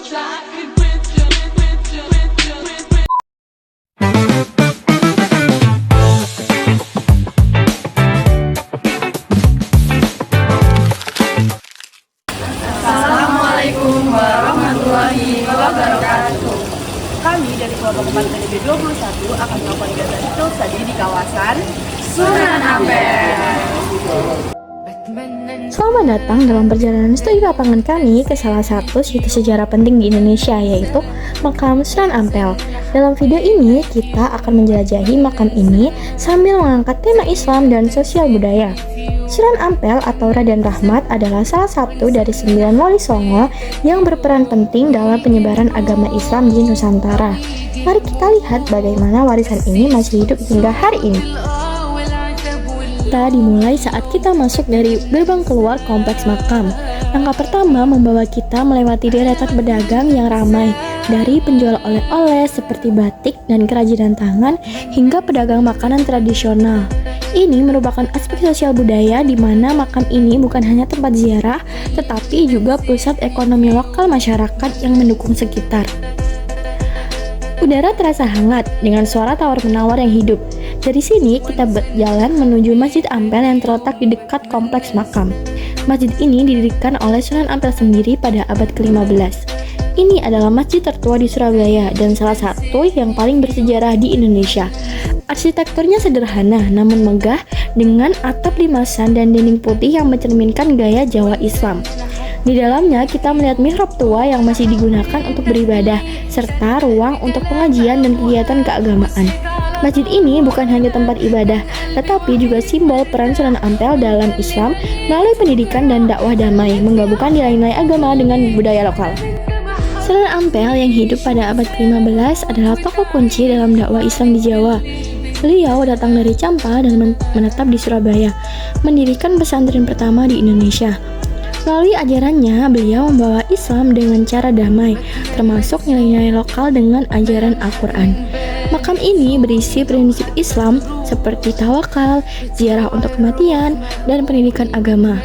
Assalamualaikum warahmatullahi wabarakatuh. Kami dari kelompok 4 PDB 21 akan melakukan kegiatan field study di kawasan Sunan Ampel. Selamat datang dalam perjalanan studi lapangan kami ke salah satu situs sejarah penting di Indonesia, yaitu Makam Sunan Ampel. Dalam video ini, kita akan menjelajahi makam ini sambil mengangkat tema Islam dan sosial budaya. Sunan Ampel atau Raden Rahmat adalah salah satu dari 9 wali songo yang berperan penting dalam penyebaran agama Islam di Nusantara. Mari kita lihat bagaimana warisan ini masih hidup hingga hari ini. Kita dimulai saat kita masuk dari gerbang keluar kompleks makam. Langkah pertama membawa kita melewati deretan pedagang yang ramai, dari penjual oleh-oleh seperti batik dan kerajinan tangan hingga pedagang makanan tradisional. Ini merupakan aspek sosial budaya di mana makam ini bukan hanya tempat ziarah, tetapi juga pusat ekonomi lokal masyarakat yang mendukung sekitar. Udara terasa hangat dengan suara tawar-menawar yang hidup. Dari sini kita berjalan menuju Masjid Ampel yang terletak di dekat kompleks makam. Masjid ini didirikan oleh Sunan Ampel sendiri pada abad ke-15. Ini adalah masjid tertua di Surabaya dan salah satu yang paling bersejarah di Indonesia. Arsitekturnya sederhana namun megah dengan atap limasan dan dinding putih yang mencerminkan gaya Jawa Islam. Di dalamnya kita melihat mihrab tua yang masih digunakan untuk beribadah, serta ruang untuk pengajian dan kegiatan keagamaan. Masjid ini bukan hanya tempat ibadah, tetapi juga simbol peran Sunan Ampel dalam Islam melalui pendidikan dan dakwah damai, menggabungkan nilai-nilai agama dengan budaya lokal. Sunan Ampel yang hidup pada abad ke-15 adalah tokoh kunci dalam dakwah Islam di Jawa. Beliau datang dari Campa dan menetap di Surabaya, mendirikan pesantren pertama di Indonesia. Melalui ajarannya, beliau membawa Islam dengan cara damai, termasuk nilai-nilai lokal dengan ajaran Al-Quran. Makam ini berisi prinsip Islam seperti tawakal, ziarah untuk kematian, dan pendidikan agama.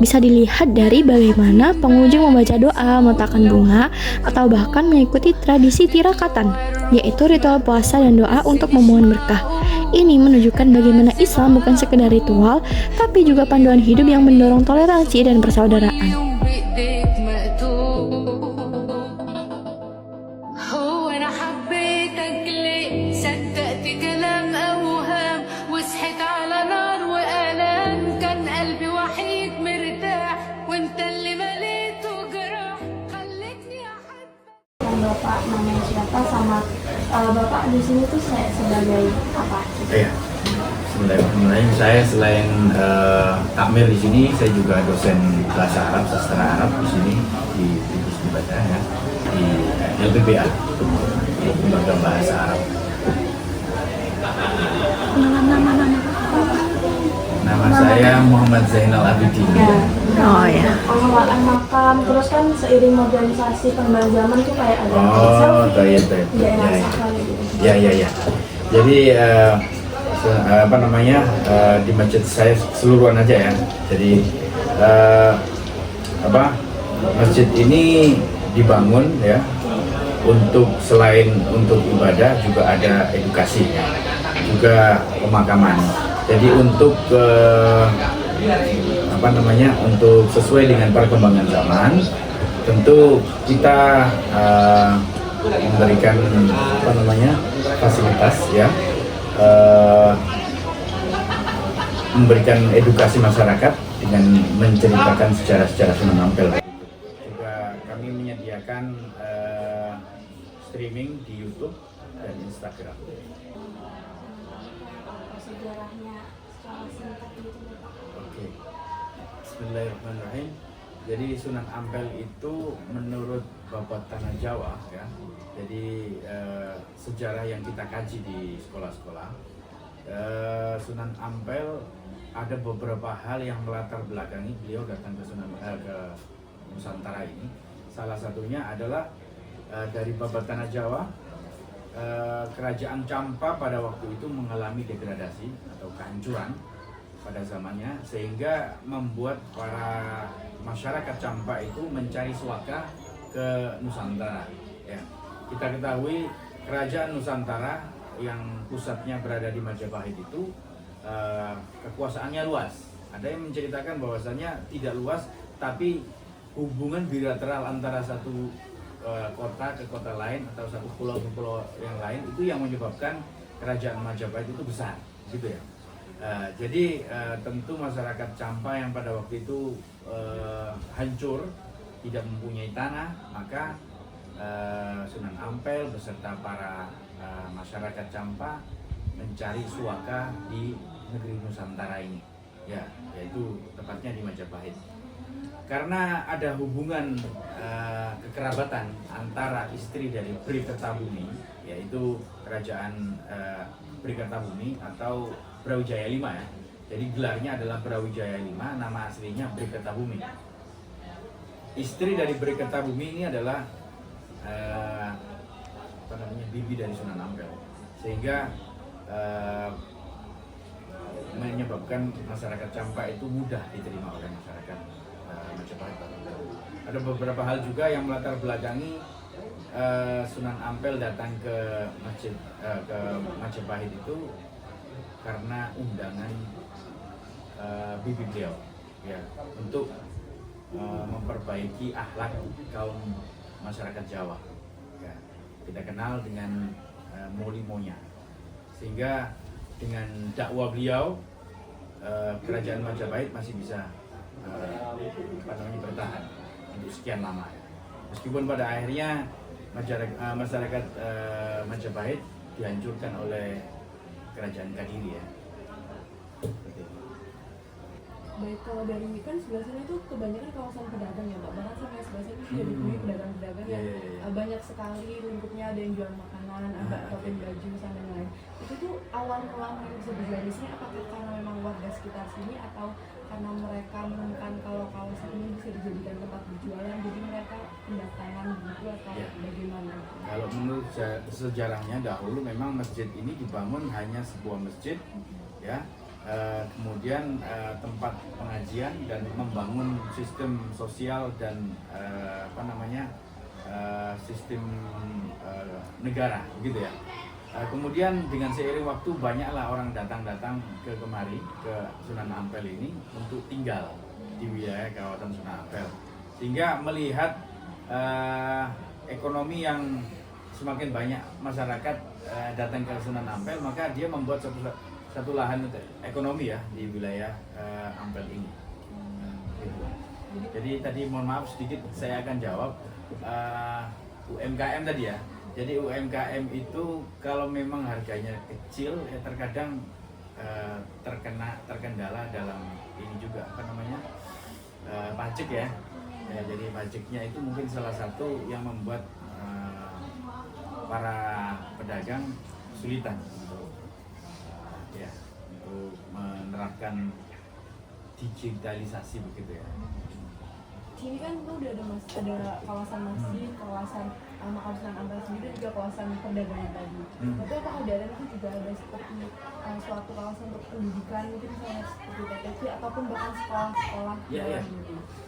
Bisa dilihat dari bagaimana pengunjung membaca doa, meletakkan bunga, atau bahkan mengikuti tradisi tirakatan, yaitu ritual puasa dan doa untuk memohon berkah. Ini menunjukkan bagaimana Islam bukan sekedar ritual, tapi juga panduan hidup yang mendorong toleransi dan persaudaraan. Bapak namanya siapa sama Bapak di sini tuh saya sebagai apa? Iya, Bismillahirrahmanirrahim. Saya selain takmir di sini, saya juga dosen bahasa Arab, sastra Arab di sini di Ibadah ya, di LPBA, Lembaga Bahasa Arab. Nama saya Muhammad Zainal Abidin. Oh ya. Pengelolaan makam, terus kan seiring modernisasi perkembangan zaman tuh kayak ada Ya. Jadi di masjid saya keseluruhan aja ya. Jadi masjid ini dibangun ya untuk selain untuk ibadah juga ada edukasi ya, juga pemakaman. Jadi untuk untuk sesuai dengan perkembangan zaman, tentu kita memberikan fasilitas ya, memberikan edukasi masyarakat dengan menceritakan sejarah-sejarah Sunan Ampel. Juga kami menyediakan streaming di YouTube dan Instagram. Sejarahnya secara singkat gitu. Oke. Bismillahirrahmanirrahim. Jadi Sunan Ampel itu menurut Bapak Tanah Jawa ya. Jadi sejarah yang kita kaji di sekolah-sekolah, Sunan Ampel ada beberapa hal yang melatar belakangi beliau datang ke Nusantara ini. Salah satunya adalah dari Bapak Tanah Jawa, kerajaan Campa pada waktu itu mengalami degradasi atau kehancuran pada zamannya, sehingga membuat para masyarakat Campa itu mencari suaka ke Nusantara. Ya, kita ketahui kerajaan Nusantara yang pusatnya berada di Majapahit itu kekuasaannya luas. Ada yang menceritakan bahwasannya tidak luas, tapi hubungan bilateral antara satu kota ke kota lain atau satu pulau ke pulau yang lain itu yang menyebabkan kerajaan Majapahit itu besar, gitu ya. Jadi tentu masyarakat Champa yang pada waktu itu hancur, tidak mempunyai tanah, maka Sunan Ampel beserta para masyarakat Champa mencari suaka di negeri Nusantara ini, ya, yaitu tepatnya di Majapahit. Karena ada hubungan kekerabatan antara istri dari Bri Kertabumi, yaitu kerajaan Bri Kertabumi atau Brawijaya V, ya. Jadi gelarnya adalah Brawijaya V, nama aslinya Bri Kertabumi. Istri dari Bri Kertabumi ini adalah bibi dari Sunan Ampel, sehingga menyebabkan masyarakat Champa itu mudah diterima oleh masyarakat Majapahit. Ada beberapa hal juga yang melatar belakangi Sunan Ampel datang ke Majapahit itu karena undangan bibi beliau, ya, untuk memperbaiki akhlak kaum masyarakat Jawa. Ya, kita kenal dengan Molimonya, sehingga dengan dakwah beliau kerajaan Majapahit masih bisa bertahan untuk sekian lama, ya. Meskipun pada akhirnya masyarakat Majapahit dihancurkan oleh kerajaan Kadiri, ya. Baik, kalau dari kan sebelah sana itu kebanyakan kawasan pedagang ya Pak, bahkan sampai sebelah sana sudah dipenuhi pedagang-pedagang yang banyak sekali lingkupnya, ada yang jual makanan, ada ataupun baju, dan lain-lain. Itu tuh awal mula mereka bisa berjualan di sini, apakah karena memang warga sekitar sini atau karena mereka menemukan kalau kawasan ini bisa dijadikan tempat berjualan, jadi mereka pendatangan begitu atau bagaimana? Kalau menurut sejarahnya dahulu memang masjid ini dibangun hanya sebuah masjid, ya. Kemudian tempat pengajian dan membangun sistem sosial dan sistem negara, begitu ya. Kemudian dengan seiring waktu banyaklah orang datang ke kemari, ke Sunan Ampel ini untuk tinggal di wilayah kawasan Sunan Ampel, sehingga melihat ekonomi yang semakin banyak masyarakat datang ke Sunan Ampel, maka dia membuat satu lahan ekonomi, ya, di wilayah Ampel ini. Gitu. Jadi tadi mohon maaf sedikit saya akan jawab UMKM tadi, ya. Jadi UMKM itu kalau memang harganya kecil, ya terkadang terkendala dalam ini juga pajak, ya. Jadi pajaknya itu mungkin salah satu yang membuat para pedagang kesulitan untuk menerapkan digitalisasi, begitu ya. Sini kan tuh udah ada kawasan masjid, kawasan makam Sunan Ampel sendiri, dan juga kawasan perdagangan tadi. Tapi apakah daerah itu juga ada seperti suatu kawasan untuk pendidikan, mungkin misalnya seperti TTC ataupun bahkan sekolah-sekolah? Ya.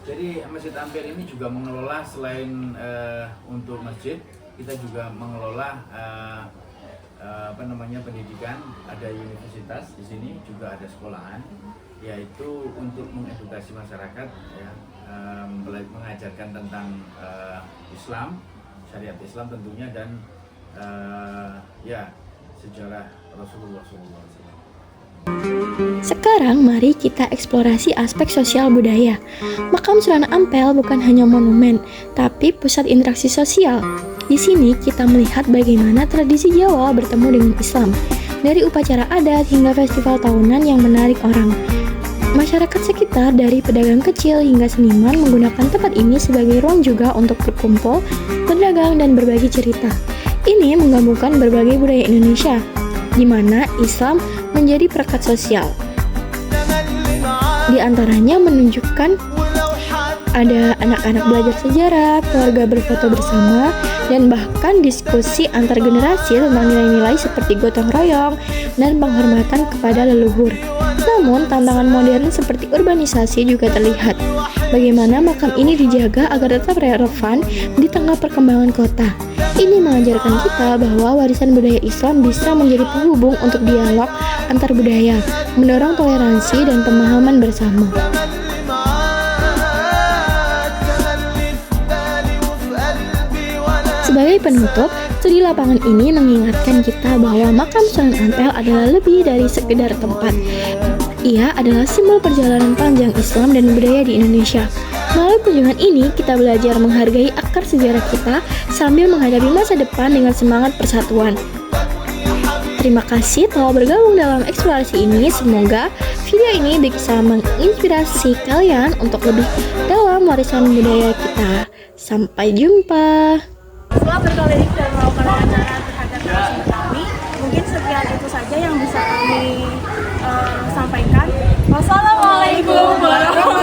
Jadi Masjid Ampel ini juga mengelola selain untuk masjid, kita juga mengelola pendidikan. Ada universitas di sini, juga ada sekolahan, yaitu untuk mengedukasi masyarakat, ya, mengajarkan tentang Islam, syariat Islam tentunya, dan sejarah Rasulullah SAW. Sekarang mari kita eksplorasi aspek sosial budaya. Makam Sunan Ampel bukan hanya monumen, tapi pusat interaksi sosial. Di sini kita melihat bagaimana tradisi Jawa bertemu dengan Islam, dari upacara adat hingga festival tahunan yang menarik orang. Masyarakat sekitar dari pedagang kecil hingga seniman menggunakan tempat ini sebagai ruang juga untuk berkumpul, berdagang, dan berbagi cerita. Ini menggabungkan berbagai budaya Indonesia, di mana Islam menjadi perekat sosial. Di antaranya menunjukkan ada anak-anak belajar sejarah, keluarga berfoto bersama, dan bahkan diskusi antar generasi tentang nilai-nilai seperti gotong royong dan penghormatan kepada leluhur. Namun, tantangan modern seperti urbanisasi juga terlihat. bagaimana makam ini dijaga agar tetap relevan di tengah perkembangan kota. Ini mengajarkan kita bahwa warisan budaya Islam bisa menjadi penghubung untuk dialog antar budaya, mendorong toleransi dan pemahaman bersama. Sebagai penutup, studi lapangan ini mengingatkan kita bahwa makam Sunan Ampel adalah lebih dari sekedar tempat. Ia adalah simbol perjalanan panjang Islam dan budaya di Indonesia. Melalui kunjungan ini, kita belajar menghargai akar sejarah kita sambil menghadapi masa depan dengan semangat persatuan. Terima kasih telah bergabung dalam eksplorasi ini. Semoga video ini bisa menginspirasi kalian untuk lebih dalam warisan budaya kita. Sampai jumpa. Setelah berkeliling dan melakukan wawancara terhadap narasumber kami, mungkin sekian itu saja yang bisa kami sampaikan. Wassalamualaikum warahmatullahi wabarakatuh.